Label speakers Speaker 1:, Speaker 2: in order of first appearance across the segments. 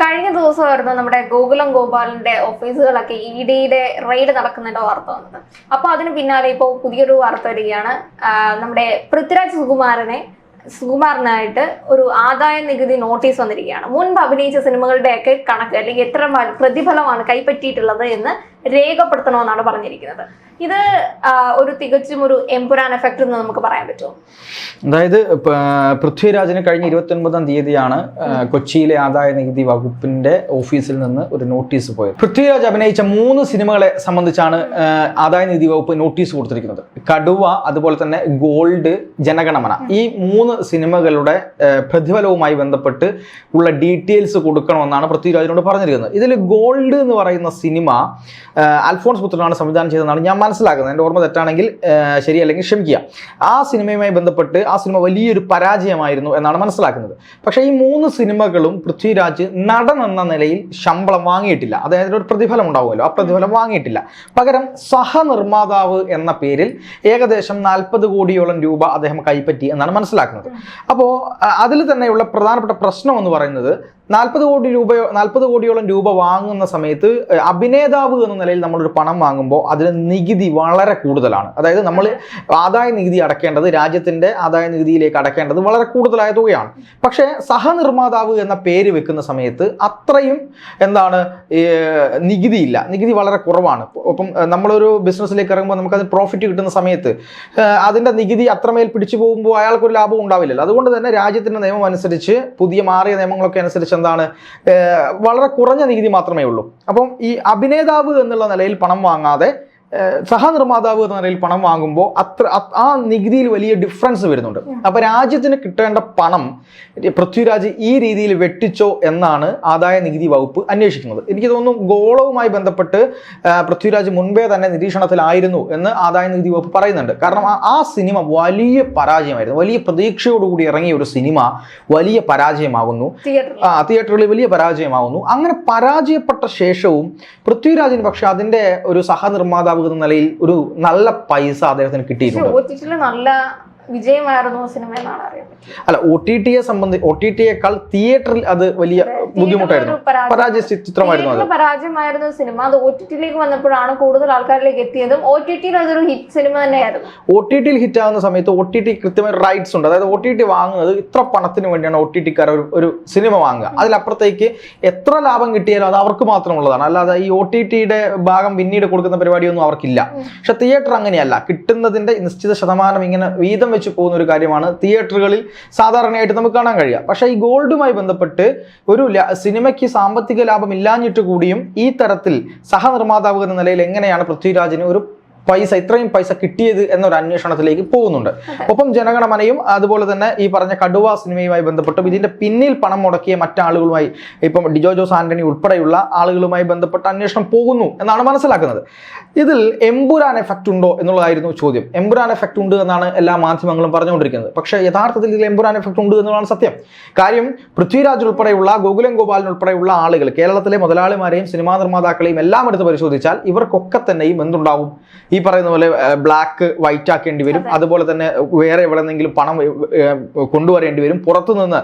Speaker 1: കഴിഞ്ഞ ദിവസമായിരുന്നു നമ്മുടെ ഗോകുലം ഗോപാലിന്റെ ഓഫീസുകളൊക്കെ ED-യുടെ റെയ്ഡ് നടക്കുന്നതിന്റെ വാർത്ത വന്നത്. അപ്പൊ അതിന് പിന്നാലെ ഇപ്പോൾ പുതിയൊരു വാർത്ത വരികയാണ്. നമ്മുടെ പൃഥ്വിരാജ് സുകുമാരനായിട്ട് ഒരു ആദായ നികുതി നോട്ടീസ് വന്നിരിക്കുകയാണ്. മുൻപ് അഭിനയിച്ച സിനിമകളുടെയൊക്കെ കണക്ക് അല്ലെങ്കിൽ എത്ര പ്രതിഫലമാണ് കൈപ്പറ്റിയിട്ടുള്ളത് എന്ന് രേഖപ്പെടുത്തണമെന്നാണ് പറഞ്ഞിരിക്കുന്നത്. ഇത് ഒരു തികച്ചും ഒരു എംപുരാൻ എഫക്ട് എന്ന് നമുക്ക് പറയാൻ പറ്റുമോ?
Speaker 2: അതായത് പൃഥ്വിരാജിന് കഴിഞ്ഞ 29-ാം തീയതിയാണ് കൊച്ചിയിലെ ആദായ നികുതി വകുപ്പിന്റെ ഓഫീസിൽ നിന്ന് ഒരു നോട്ടീസ് പോയത്. പൃഥ്വിരാജ് അഭിനയിച്ച 3 സിനിമകളെ സംബന്ധിച്ചാണ് ആദായ നികുതി വകുപ്പ് നോട്ടീസ് കൊടുത്തിരിക്കുന്നത്. കടുവ, അതുപോലെ തന്നെ ഗോൾഡ്, ജനഗണമന, ഈ 3 സിനിമകളുടെ പ്രതിഫലവുമായി ബന്ധപ്പെട്ട് ഉള്ള ഡീറ്റെയിൽസ് കൊടുക്കണമെന്നാണ് പൃഥ്വിരാജിനോട് പറഞ്ഞിരിക്കുന്നത്. ഇതിൽ ഗോൾഡ് എന്ന് പറയുന്ന സിനിമ അൽഫോൺസ് പുത്രനാണ് സംവിധാനം ചെയ്തതെന്നാണ് ഞാൻ മനസ്സിലാക്കുന്നത്. എൻ്റെ ഓർമ്മ തെറ്റാണെങ്കിൽ ശരിയല്ലെങ്കിൽ ക്ഷമിക്കുക. ആ സിനിമയുമായി ബന്ധപ്പെട്ട് ആ സിനിമ വലിയൊരു പരാജയമായിരുന്നു എന്നാണ് മനസ്സിലാക്കുന്നത്. പക്ഷേ ഈ 3 സിനിമകളും പൃഥ്വിരാജ് നടൻ എന്ന നിലയിൽ ശമ്പളം വാങ്ങിയിട്ടില്ല. അതായത് ഒരു പ്രതിഫലം ഉണ്ടാവുമല്ലോ, ആ പ്രതിഫലം വാങ്ങിയിട്ടില്ല. പകരം സഹനിർമ്മാതാവ് എന്ന പേരിൽ ഏകദേശം 40 കോടിയോളം രൂപ അദ്ദേഹം കൈപ്പറ്റി എന്നാണ് മനസ്സിലാക്കുന്നത്. അപ്പോൾ അതിൽ തന്നെയുള്ള പ്രധാനപ്പെട്ട പ്രശ്നം എന്ന് പറയുന്നത് 40 കോടിയോളം രൂപ വാങ്ങുന്ന സമയത്ത് അഭിനേതാവ് എന്ന നിലയിൽ നമ്മളൊരു പണം വാങ്ങുമ്പോൾ അതിന് നികുതി വളരെ കൂടുതലാണ്. അതായത് നമ്മൾ ആദായ നികുതി അടക്കേണ്ടത്, രാജ്യത്തിൻ്റെ ആദായ നികുതിയിലേക്ക് അടക്കേണ്ടത് വളരെ കൂടുതലായ തുകയാണ്. പക്ഷേ സഹനിർമ്മാതാവ് എന്ന പേര് വെക്കുന്ന സമയത്ത് അത്രയും നികുതിയില്ല, നികുതി വളരെ കുറവാണ്. ഒപ്പം നമ്മളൊരു ബിസിനസ്സിലേക്ക് ഇറങ്ങുമ്പോൾ നമുക്കത് പ്രോഫിറ്റ് കിട്ടുന്ന സമയത്ത് അതിൻ്റെ നികുതി അത്രമേൽ പിടിച്ചു പോകുമ്പോൾ അയാൾക്കൊരു ലാഭം ഉണ്ടാവില്ലല്ലോ. അതുകൊണ്ട് തന്നെ രാജ്യത്തിൻ്റെ നിയമം അനുസരിച്ച്, പുതിയ മാറിയ നിയമങ്ങളൊക്കെ അനുസരിച്ച് വളരെ കുറഞ്ഞ നികുതി മാത്രമേ ഉള്ളൂ. അപ്പം ഈ അഭിനേതാവ് എന്നുള്ള നിലയിൽ പണം വാങ്ങാതെ സഹനിർമ്മാതാവ് എന്ന നിലയിൽ പണം വാങ്ങുമ്പോൾ ആ നികുതിയിൽ വലിയ ഡിഫറൻസ് വരുന്നുണ്ട്. അപ്പൊ രാജ്യത്തിന് കിട്ടേണ്ട പണം പൃഥ്വിരാജ് ഈ രീതിയിൽ വെട്ടിച്ചോ എന്നാണ് ആദായ നികുതി വകുപ്പ് അന്വേഷിക്കുന്നത്. എനിക്ക് തോന്നുന്നു ഗോളവുമായി ബന്ധപ്പെട്ട് പൃഥ്വിരാജ് മുൻപേ തന്നെ നിരീക്ഷണത്തിലായിരുന്നു എന്ന് ആദായ നികുതി വകുപ്പ് പറയുന്നുണ്ട്. കാരണം ആ സിനിമ വലിയ പരാജയമായിരുന്നു. വലിയ പ്രതീക്ഷയോടുകൂടി ഇറങ്ങിയ ഒരു സിനിമ വലിയ പരാജയമാകുന്നു, തിയേറ്ററുകളിൽ വലിയ പരാജയമാകുന്നു. അങ്ങനെ പരാജയപ്പെട്ട ശേഷവും പൃഥ്വിരാജിന് പക്ഷെ അതിന്റെ ഒരു സഹനിർമ്മാതാവ് എന്ന നിലയിൽ ഒരു നല്ല പൈസ അദ്ദേഹത്തിന് കിട്ടിയിട്ടുണ്ട്.
Speaker 1: നല്ല വിജയമായിരുന്നു സിനിമ എന്നാണ് അറിയുന്നത്.
Speaker 2: അല്ല, OTT-യേക്കാൾ തിയേറ്ററിൽ അത് വലിയ ബുദ്ധിമുട്ടായിരുന്നു,
Speaker 1: പരാജയമായിരുന്നു സിനിമ. അത് OTT-യിലേക്ക് വന്നപ്പോഴാണ് കൂടുതൽ ആൾക്കാരിലേക്ക് എത്തിയതും. OTT-യിൽ അതൊരു ഹിറ്റ് സിനിമ തന്നെയായിരുന്നു.
Speaker 2: OTT-യിൽ ഹിറ്റ് ആകുന്ന സമയത്ത് OTT കൃത്യമായ റൈറ്റ്സ് ഉണ്ട്. അതായത് OTT വാങ്ങുന്നത് ഇത്ര പണത്തിന് വേണ്ടിയാണ് OTT-ക്കാർ ഒരു സിനിമ വാങ്ങുക. അതിലപ്പുറത്തേക്ക് എത്ര ലാഭം കിട്ടിയാലും അത് അവർക്ക് മാത്രമുള്ളതാണ്. അല്ലാതെ ഈ OTT-യുടെ ഭാഗം പിന്നീട് കൊടുക്കുന്ന പരിപാടിയൊന്നും അവർക്കില്ല. പക്ഷെ തിയേറ്റർ അങ്ങനെയല്ല. കിട്ടുന്നതിന്റെ നിശ്ചിത ശതമാനം ഇങ്ങനെ വീതം വെച്ച് പോകുന്ന ഒരു കാര്യമാണ് തിയേറ്ററുകളിൽ സാധാരണയായിട്ട് നമുക്ക് കാണാൻ കഴിയുക. പക്ഷേ ഈ ഗോൾഡുമായി ബന്ധപ്പെട്ട് ഒരു സിനിമയ്ക്ക് സാമ്പത്തിക ലാഭം ഇല്ലാഞ്ഞിട്ട് കൂടിയും ഈ തരത്തിൽ സഹനിർമ്മാതാവ് എന്ന നിലയിൽ എങ്ങനെയാണ് പൃഥ്വിരാജിന് ഒരു ഇത്രയും പൈസ കിട്ടിയത് എന്നൊരു അന്വേഷണത്തിലേക്ക് പോകുന്നുണ്ട്. ഒപ്പം ജനഗണമനയും അതുപോലെ തന്നെ ഈ പറഞ്ഞ കടുവ സിനിമയുമായി ബന്ധപ്പെട്ടും ഇതിന്റെ പിന്നിൽ പണം മുടക്കിയ മറ്റാളുകളുമായി, ഇപ്പം ഡിജോ ജോസ് ആന്റണി ഉൾപ്പെടെയുള്ള ആളുകളുമായി ബന്ധപ്പെട്ട അന്വേഷണം പോകുന്നു എന്നാണ് മനസ്സിലാക്കുന്നത്. ഇതിൽ എംപുരാൻ എഫക്റ്റ് ഉണ്ടോ എന്നുള്ളതായിരുന്നു ചോദ്യം. എംപുരാൻ എഫക്റ്റ് ഉണ്ട് എന്നാണ് എല്ലാ മാധ്യമങ്ങളും പറഞ്ഞുകൊണ്ടിരിക്കുന്നത്. പക്ഷേ യഥാർത്ഥത്തിൽ ഇതിൽ എംപുരാൻ എഫക്റ്റ് ഉണ്ട് എന്നുള്ളതാണ് സത്യം. കാര്യം പൃഥ്വിരാജ് ഉൾപ്പെടെയുള്ള ഗോകുലം ഗോപാലൻ ഉൾപ്പെടെയുള്ള ആളുകൾ, കേരളത്തിലെ മുതലാളിമാരെയും സിനിമാ നിർമ്മാതാക്കളെയും എല്ലാം എടുത്ത് പരിശോധിച്ചാൽ ഇവർക്കൊക്കെ തന്നെയും എന്തുണ്ടാവും? ഈ പറയുന്ന പോലെ ബ്ലാക്ക് വൈറ്റ് ആക്കേണ്ടി വരും. അതുപോലെ തന്നെ വേറെ എവിടെന്നെങ്കിലും പണം കൊണ്ടുവരേണ്ടി വരും. പുറത്തുനിന്ന്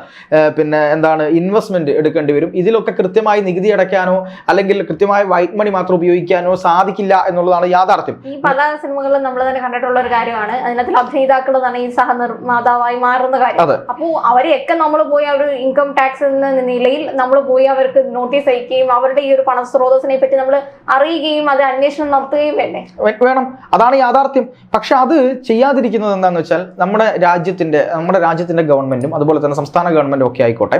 Speaker 2: ഇൻവെസ്റ്റ്മെന്റ് എടുക്കേണ്ടി വരും. ഇതിലൊക്കെ കൃത്യമായി നികുതി അടയ്ക്കാനോ അല്ലെങ്കിൽ കൃത്യമായ വൈറ്റ് മണി മാത്രം ഉപയോഗിക്കാനോ സാധിക്കില്ല എന്നുള്ളതാണ് യാഥാർത്ഥ്യം.
Speaker 1: ഈ പല സിനിമകളിലും നമ്മൾ തന്നെ കണ്ടിട്ടുള്ള ഒരു കാര്യമാണ്. അതിനകത്ത് അഭിനേതാക്കൾ തന്നെ ഈ സഹനിർമ്മാതാവായി മാറുന്ന കാര്യം. അപ്പോൾ അവരെയൊക്കെ നമ്മൾ പോയി ഒരു ഇൻകം ടാക്സ് എന്ന നിലയിൽ നമ്മൾ പോയി അവർക്ക് നോട്ടീസ് അയക്കുകയും അവരുടെ ഈ ഒരു പണസ്രോതസ്സിനെ പറ്റി നമ്മൾ അറിയുകയും അത് അന്വേഷണം നടത്തുകയും വേണം.
Speaker 2: അതാണ് യാഥാർത്ഥ്യം. പക്ഷെ അത് ചെയ്യാതിരിക്കുന്നത് എന്താണെന്ന് വെച്ചാൽ നമ്മുടെ രാജ്യത്തിന്റെ ഗവൺമെന്റും അതുപോലെ തന്നെ സംസ്ഥാന ഗവൺമെന്റും ഒക്കെ ആയിക്കോട്ടെ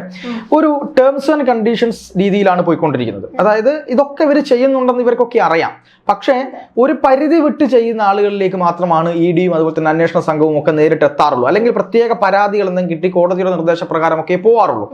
Speaker 2: ഒരു ടേംസ് ആൻഡ് കണ്ടീഷൻസ് രീതിയിലാണ് പോയിക്കൊണ്ടിരിക്കുന്നത്. അതായത് ഇതൊക്കെ ഇവർ ചെയ്യുന്നുണ്ടെന്ന് ഇവർക്കൊക്കെ അറിയാം. പക്ഷേ ഒരു പരിധി വിട്ട് ചെയ്യുന്ന ആളുകളിലേക്ക് മാത്രമാണ് ED-യും അതുപോലെ തന്നെ അന്വേഷണ സംഘവും ഒക്കെ നേരിട്ട് എത്താറുള്ളൂ. അല്ലെങ്കിൽ പ്രത്യേക പരാതികൾ എന്തെങ്കിലും കിട്ടി കോടതിയുടെ നിർദ്ദേശപ്രകാരമൊക്കെ പോവാറുള്ളൂ.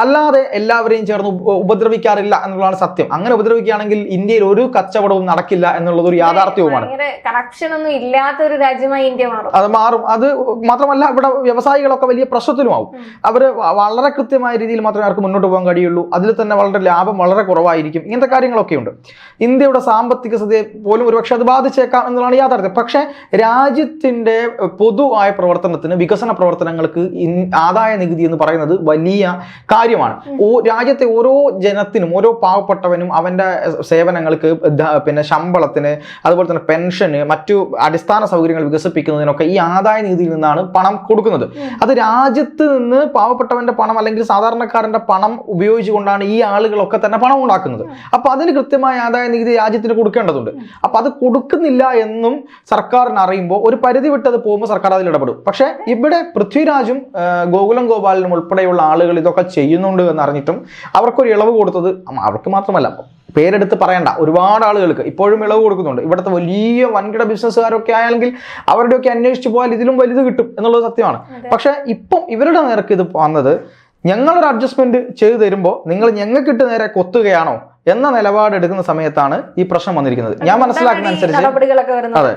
Speaker 2: അല്ലാതെ എല്ലാവരെയും ചേർന്ന് ഉപദ്രവിക്കാറില്ല എന്നുള്ളതാണ് സത്യം. അങ്ങനെ ഉപദ്രവിക്കുകയാണെങ്കിൽ ഇന്ത്യയിൽ ഒരു കച്ചവടവും നടക്കില്ല എന്നുള്ളത് ഒരു യാഥാർത്ഥ്യവുമാണ്.
Speaker 1: കറപ്ഷൻ ഒന്നും ഇല്ലാത്ത ഒരു രാജ്യമായി ഇന്ത്യ മാറും.
Speaker 2: അത് മാറും. അത് മാത്രമല്ല ഇവിടെ വ്യവസായികളൊക്കെ വലിയ പ്രശ്നത്തിലുമാവും. അവര് വളരെ കൃത്യമായ രീതിയിൽ മാത്രമേ അവർക്ക് മുന്നോട്ട് പോകാൻ കഴിയുള്ളൂ. അതിൽ തന്നെ വളരെ ലാഭം വളരെ കുറവായിരിക്കും. ഇങ്ങനത്തെ കാര്യങ്ങളൊക്കെ ഉണ്ട്. ഇന്ത്യയുടെ സാമ്പത്തിക സ്ഥിതിയെ പോലും ഒരുപക്ഷെ അത് ബാധിച്ചേക്കാം എന്നുള്ളതാണ് യാഥാർത്ഥ്യം. പക്ഷേ രാജ്യത്തിന്റെ പൊതുവായ പ്രവർത്തനത്തിന്, വികസന പ്രവർത്തനങ്ങൾക്ക് ആദായ നികുതി എന്ന് പറയുന്നത് വലിയ കാര്യമാണ്. രാജ്യത്തെ ഓരോ ജനത്തിനും, ഓരോ പാവപ്പെട്ടവനും അവന്റെ സേവനങ്ങൾക്ക്, പിന്നെ ശമ്പളത്തിന്, അതുപോലെ തന്നെ പെൻഷന്, മറ്റു അടിസ്ഥാന സൗകര്യങ്ങൾ വികസിപ്പിക്കുന്നതിനൊക്കെ ഈ ആദായ നികുതിയിൽ നിന്നാണ് പണം കൊടുക്കുന്നത്. അത് രാജ്യത്ത് നിന്ന് പാവപ്പെട്ടവന്റെ പണം അല്ലെങ്കിൽ സാധാരണക്കാരന്റെ പണം ഉപയോഗിച്ചുകൊണ്ടാണ് ഈ ആളുകളൊക്കെ തന്നെ പണം ഉണ്ടാക്കുന്നത്. അപ്പൊ അതിന് കൃത്യമായ ആദായ നികുതി രാജ്യത്തിന് കൊടുക്കേണ്ടതുണ്ട്. അപ്പൊ അത് കൊടുക്കുന്നില്ല എന്നും സർക്കാരിന് അറിയുമ്പോൾ ഒരു പരിധി വിട്ടത് പോകുമ്പോൾ സർക്കാർ അതിൽ ഇടപെടും. പക്ഷെ ഇവിടെ പൃഥ്വിരാജും ഗോകുലം ഗോപാലനും ഉൾപ്പെടെയുള്ള ആളുകൾ ഇതൊക്കെ ചെയ്യുന്നുണ്ട് എന്നറിഞ്ഞിട്ടും അവർക്കൊരു ഇളവ് കൊടുത്തത്, അവർക്ക് മാത്രമല്ല പേരെടുത്ത് പറയണ്ട, ഒരുപാട് ആളുകൾക്ക് ഇപ്പോഴും ഇളവ് കൊടുക്കുന്നുണ്ട്. ഇവിടുത്തെ വലിയ വൻകിട ബിസിനസ്സുകാരൊക്കെ ആയെങ്കിൽ അവരുടെയൊക്കെ അന്വേഷിച്ച് പോയാൽ ഇതിലും വലുത് കിട്ടും എന്നുള്ളത് സത്യമാണ്. പക്ഷെ ഇപ്പം ഇവരുടെ നേർക്ക് ഇത് വന്നത്, ഞങ്ങളൊരു അഡ്ജസ്റ്റ്മെന്റ് ചെയ്തു തരുമ്പോൾ നിങ്ങൾ ഞങ്ങൾക്കിട്ട് നേരെ കൊത്തുകയാണോ എന്ന നിലപാട് എടുക്കുന്ന സമയത്താണ് ഈ പ്രശ്നം വന്നിരിക്കുന്നത്. ഞാൻ മനസ്സിലാക്കുന്ന അനുസരിച്ച്
Speaker 1: നടപടികളൊക്കെ വരുന്നത്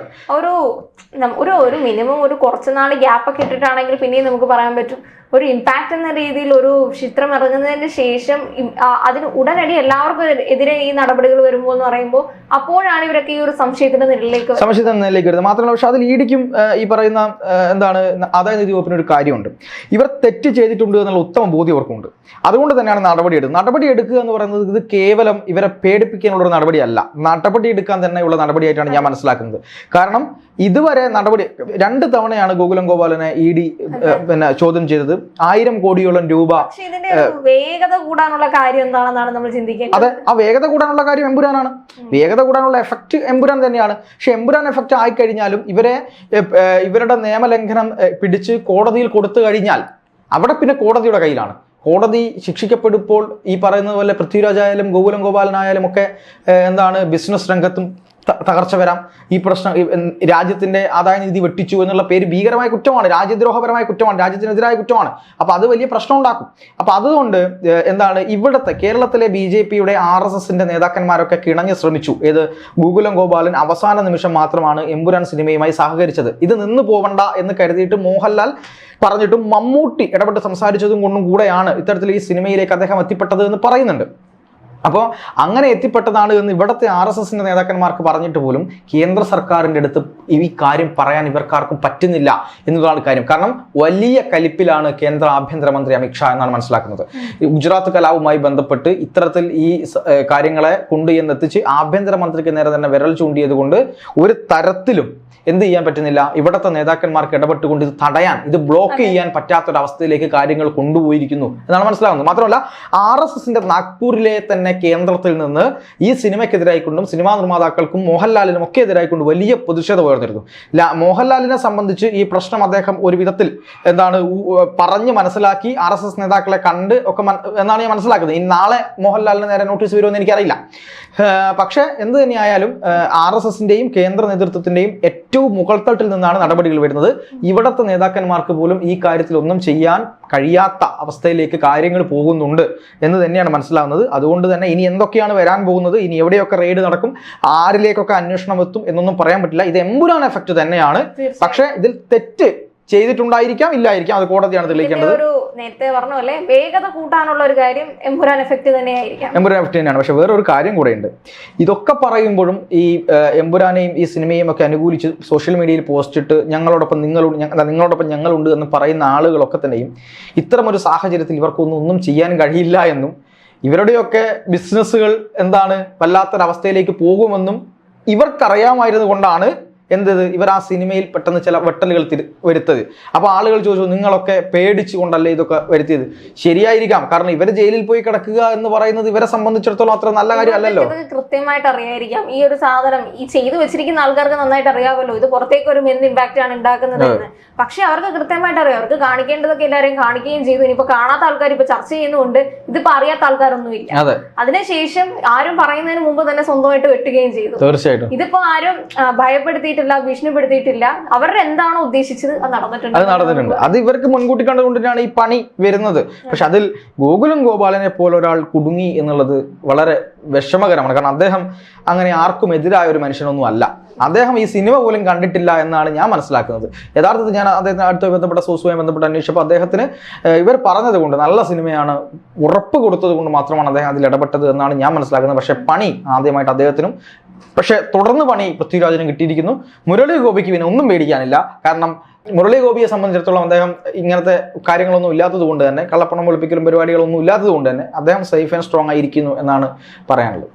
Speaker 1: ഒരു മിനിമം ഒരു കുറച്ച് നാൾ ഗ്യാപ്പ് ഒക്കെ ഇട്ടിട്ടാണെങ്കിൽ പിന്നെയും നമുക്ക് പറയാൻ പറ്റും. ഒരു ഇമ്പാക്ട് എന്ന രീതിയിൽ ഒരു ചിത്രം ഇറങ്ങുന്നതിന് ശേഷം അതിന് ഉടനടി എല്ലാവർക്കും എതിരെ ഈ നടപടികൾ വരുമ്പോൾ എന്ന് പറയുമ്പോൾ അപ്പോഴാണ് ഇവരൊക്കെ ഈ ഒരു സംശയത്തിന്റെ നിലയിലേക്ക്
Speaker 2: വരുന്നത്. മാത്രമല്ല, പക്ഷെ അതിൽ ഇടിക്കും ഈ പറയുന്ന എന്താണ് ആദായ നികുതി വകുപ്പിന് ഒരു കാര്യമുണ്ട്. ഇവർ തെറ്റ് ചെയ്തിട്ടുണ്ട് എന്നുള്ള ഉത്തമ ബോധ്യം അവർക്കുണ്ട്. അതുകൊണ്ട് തന്നെയാണ് നടപടി എടുക്കുക എന്ന് പറയുന്നത്. ഇത് കേവലം ഇവരെ പേടിപ്പിക്കാനുള്ള ഒരു നടപടിയല്ല, നടപടി എടുക്കാൻ തന്നെയുള്ള നടപടിയായിട്ടാണ് ഞാൻ മനസ്സിലാക്കുന്നത്. കാരണം ഇതുവരെ 2 തവണയാണ് ഗോകുലം ഗോപാലനെ ED പിന്നെ ചോദ്യം ചെയ്തത്. 1000 കോടിയോളം രൂപ.
Speaker 1: വേഗത കൂടാനുള്ള കാര്യം എന്താണെന്നാണ് നമ്മൾ ചിന്തിക്കുന്നത്.
Speaker 2: അതെ, ആ വേഗത കൂടാനുള്ള കാര്യം എമ്പുരാനാണ്. വേഗത കൂടാനുള്ള എഫക്ട് എമ്പുരാൻ തന്നെയാണ്. പക്ഷെ എമ്പുരാൻ എഫക്ട് ആയിക്കഴിഞ്ഞാലും ഇവരുടെ നിയമലംഘനം പിടിച്ച് കോടതിയിൽ കൊടുത്തു കഴിഞ്ഞാൽ അവിടെ പിന്നെ കോടതിയുടെ കയ്യിലാണ്. കോടതി ശിക്ഷിക്കപ്പെടുമ്പോൾ ഈ പറയുന്നത് പോലെ പൃഥ്വിരാജായാലും ഗോകുലം ഗോപാലനായാലും ഒക്കെ ബിസിനസ് രംഗത്തും തകർച്ച വരാം. ഈ പ്രശ്നം രാജ്യത്തിന്റെ ആദായ നികുതി വെട്ടിച്ചു എന്നുള്ള പേര് ഭീകരമായ കുറ്റമാണ്, രാജ്യദ്രോഹപരമായ കുറ്റമാണ്, രാജ്യത്തിനെതിരായ കുറ്റമാണ്. അപ്പൊ അത് വലിയ പ്രശ്നം ഉണ്ടാക്കും. അപ്പൊ അതുകൊണ്ട് ഇവിടുത്തെ കേരളത്തിലെ BJPയുടെ RSSന്റെ നേതാക്കന്മാരൊക്കെ കിണഞ്ഞ് ശ്രമിച്ചു. ഗോകുലം ഗോപാലൻ അവസാന നിമിഷം മാത്രമാണ് എമ്പുരാൻ സിനിമയുമായി സഹകരിച്ചത്. ഇത് നിന്ന് പോവണ്ട എന്ന് കരുതിയിട്ട് മോഹൻലാൽ പറഞ്ഞിട്ടും മമ്മൂട്ടി ഇടപെട്ട് സംസാരിച്ചതും കൊണ്ടും കൂടെയാണ് ഇത്തരത്തിൽ ഈ സിനിമയിലേക്ക് അദ്ദേഹം എത്തിപ്പെട്ടത് എന്ന് പറയുന്നുണ്ട്. അപ്പോൾ അങ്ങനെ എത്തിപ്പെട്ടതാണ് എന്ന് ഇവിടുത്തെ RSSന്റെ നേതാക്കന്മാർക്ക് പറഞ്ഞിട്ട് പോലും കേന്ദ്ര സർക്കാരിൻ്റെ അടുത്ത് ഈ കാര്യം പറയാൻ ഇവർക്കാർക്കും പറ്റുന്നില്ല എന്നതാണ് കാര്യം. കാരണം വലിയ കലിപ്പിലാണ് കേന്ദ്ര ആഭ്യന്തരമന്ത്രി അമിത്ഷാ എന്നാണ് മനസ്സിലാക്കുന്നത്. ഗുജറാത്ത് കലാപവുമായി ബന്ധപ്പെട്ട് ഇത്തരത്തിൽ ഈ കാര്യങ്ങളെ കൊണ്ടുചെന്നെത്തിച്ച് ആഭ്യന്തരമന്ത്രിക്ക് നേരെ തന്നെ വിരൽ ചൂണ്ടിയത് കൊണ്ട് ഒരു തരത്തിലും എന്ത് ചെയ്യാൻ പറ്റുന്നില്ല, ഇവിടുത്തെ നേതാക്കന്മാർക്ക് ഇടപെട്ടുകൊണ്ട് ഇത് തടയാൻ, ഇത് ബ്ലോക്ക് ചെയ്യാൻ പറ്റാത്തൊരവസ്ഥയിലേക്ക് കാര്യങ്ങൾ കൊണ്ടുപോയിരിക്കുന്നു എന്നാണ് മനസ്സിലാവുന്നത്. മാത്രമല്ല RSSന്റെ നാഗ്പൂരിലെ തന്നെ കേന്ദ്രത്തിൽ നിന്ന് ഈ സിനിമയ്ക്കെതിരായിക്കൊണ്ടും സിനിമാ നിർമ്മാതാക്കൾക്കും മോഹൻലാലിനും ഒക്കെ എതിരായിക്കൊണ്ട് വലിയ പ്രതിഷേധം ഉയർന്നിരുന്നു. മോഹൻലാലിനെ സംബന്ധിച്ച് ഈ പ്രശ്നം അദ്ദേഹം ഒരു വിധത്തിൽ പറഞ്ഞ് മനസ്സിലാക്കി RSS നേതാക്കളെ കണ്ട് ഒക്കെ എന്നാണ് ഞാൻ മനസ്സിലാക്കുന്നത്. ഇനി നാളെ മോഹൻലാലിന് നേരെ നോട്ടീസ് വരുമെന്ന് എനിക്കറിയില്ല. പക്ഷെ എന്ത് തന്നെയായാലും RSSന്റെയും കേന്ദ്ര നേതൃത്വത്തിന്റെയും ഏറ്റവും മുകൾത്തട്ടിൽ നിന്നാണ് നടപടികൾ വരുന്നത്. ഇവിടുത്തെ നേതാക്കന്മാർക്ക് പോലും ഈ കാര്യത്തിൽ ഒന്നും ചെയ്യാൻ കഴിയാത്ത അവസ്ഥയിലേക്ക് കാര്യങ്ങൾ പോകുന്നുണ്ട് എന്ന് തന്നെയാണ് മനസ്സിലാവുന്നത്. അതുകൊണ്ട് തന്നെ ഇനി എന്തൊക്കെയാണ് വരാൻ പോകുന്നത്, ഇനി എവിടെയൊക്കെ റെയ്ഡ് നടക്കും, ആരിലേക്കൊക്കെ അന്വേഷണം എത്തും എന്നൊന്നും പറയാൻ പറ്റില്ല. ഇത് എമ്പുരാൻ എഫക്ട് തന്നെയാണ്. പക്ഷെ ഇതിൽ തെറ്റ് ചെയ്തിട്ടുണ്ടായിരിക്കാം, ഇല്ലായിരിക്കാം, അത് കോടതിയാണ് തെളിയിക്കേണ്ടത്.
Speaker 1: നേരത്തെ പറഞ്ഞ പോലെ വേഗത കൂട്ടാനുള്ള ഒരു കാര്യം എമ്പുരാൻ എഫക്ട് തന്നെയായിരിക്കാം.
Speaker 2: എമ്പുരാൻ എഫക്ട് തന്നെയാണ്. പക്ഷെ വേറൊരു കാര്യം കൂടെ ഉണ്ട്. ഇതൊക്കെ പറയുമ്പോഴും ഈ എമ്പുരാനെയും ഈ സിനിമയും ഒക്കെ അനുകൂലിച്ച് സോഷ്യൽ മീഡിയയിൽ പോസ്റ്റ് ഇട്ട് നിങ്ങളോടൊപ്പം ഞങ്ങളുണ്ട് എന്ന് പറയുന്ന ആളുകളൊക്കെ തന്നെയും ഇത്തരമൊരു സാഹചര്യത്തിൽ ഇവർക്കൊന്നും ചെയ്യാൻ കഴിയില്ല എന്നും ഇവരുടെയൊക്കെ ബിസിനസ്സുകൾ വല്ലാത്തൊരവസ്ഥയിലേക്ക് പോകുമെന്നും ഇവർക്കറിയാമായിരുന്നു കൊണ്ടാണ് ഇവർ ആ സിനിമയിൽ പെട്ടെന്ന് ചില വെട്ടലുകൾ വരുത്തത്. അപ്പോൾ ആളുകൾ ചോദിച്ചു, നിങ്ങളൊക്കെ പേടിച്ചു കൊണ്ടല്ലേ ഇതൊക്കെ വരുത്തിയത്? ശരിയായിരിക്കാം. കാരണം ഇവർ ജയിലിൽ പോയി കിടക്കുക എന്ന് പറയുന്നത് ഇവരെ സംബന്ധിച്ചിടത്തോളം അത്ര നല്ല കാര്യം അല്ലല്ലോ.
Speaker 1: കൃത്യമായിട്ട് അറിയായിരിക്കാം ഈ ഒരു സാധനം ഈ ചെയ്തു വെച്ചിരിക്കുന്ന ആൾക്കാർക്ക് നന്നായിട്ട് അറിയാമല്ലോ ഇത് പുറത്തേക്ക് ഒരു എന്ത് ഇമ്പാക്റ്റ് ആണ് ഉണ്ടാക്കുന്നത് എന്ന്. പക്ഷെ അവർക്ക് കൃത്യമായിട്ട് അറിയാം. അവർക്ക് കാണിക്കേണ്ടതൊക്കെ എല്ലാവരെയും കാണിക്കുകയും ചെയ്തു. ഇനിയിപ്പോ കാണാത്ത ആൾക്കാർ ഇപ്പൊ ചർച്ച ചെയ്യുന്നുണ്ട്, ഇതിപ്പോ അറിയാത്ത ആൾക്കാരൊന്നും ഇല്ല. അതിനുശേഷം ആരും പറയുന്നതിന് മുമ്പ് തന്നെ സ്വന്തമായിട്ട് വെട്ടുകയും ചെയ്തു.
Speaker 2: തീർച്ചയായിട്ടും
Speaker 1: ഇതിപ്പോ ആരും ഭയപ്പെടുത്തിയിട്ട് ഭീഷണിപ്പെടുത്തിയിട്ടില്ല, അവരുടെ എന്താണോ ഉദ്ദേശിച്ചത് അത് നടന്നിട്ടുണ്ട്.
Speaker 2: അത് ഇവർക്ക് മുൻകൂട്ടി കണ്ടുകൊണ്ടിട്ടാണ് ഈ പണി വരുന്നത്. പക്ഷെ അതിൽ ഗോകുലം ഗോപാലനെ പോലെ ഒരാൾ കുടുങ്ങി എന്നുള്ളത് വളരെ വിഷമകരമാണ്. കാരണം അദ്ദേഹം അങ്ങനെ ആർക്കും എതിരായ ഒരു മനുഷ്യനൊന്നും അല്ല. അദ്ദേഹം ഈ സിനിമ പോലും കണ്ടിട്ടില്ല എന്നാണ് ഞാൻ മനസ്സിലാക്കുന്നത്. യഥാർത്ഥത്തിൽ ഞാൻ അദ്ദേഹത്തിന് അടുത്ത് ബന്ധപ്പെട്ട സോഴ്സുമായി ബന്ധപ്പെട്ട് അന്വേഷിച്ചപ്പോൾ അദ്ദേഹത്തിന് ഇവർ പറഞ്ഞത് കൊണ്ട്, നല്ല സിനിമയാണ് ഉറപ്പ് കൊടുത്തത് കൊണ്ട് മാത്രമാണ് അദ്ദേഹം അതിൽ ഇടപെട്ടത് എന്നാണ് ഞാൻ മനസ്സിലാക്കുന്നത്. പക്ഷെ പണി ആദ്യമായിട്ട് അദ്ദേഹത്തിനും, പക്ഷെ തുടർന്ന് പണി പൃഥ്വിരാജിനും കിട്ടിയിരിക്കുന്നു. മുരളി ഗോപിക്ക് പിന്നെ ഒന്നും പേടിക്കാനില്ല. കാരണം മുരളി ഗോപിയെ സംബന്ധിച്ചിടത്തോളം അദ്ദേഹം ഇങ്ങനത്തെ കാര്യങ്ങളൊന്നും ഇല്ലാത്തത് കൊണ്ട് തന്നെ, കള്ളപ്പണം വെളുപ്പിക്കലും പരിപാടികളൊന്നും ഇല്ലാത്തത് കൊണ്ട് തന്നെ അദ്ദേഹം സേഫ് ആൻഡ് സ്ട്രോങ് ആയിരിക്കുന്നു എന്നാണ് പറയാനുള്ളത്.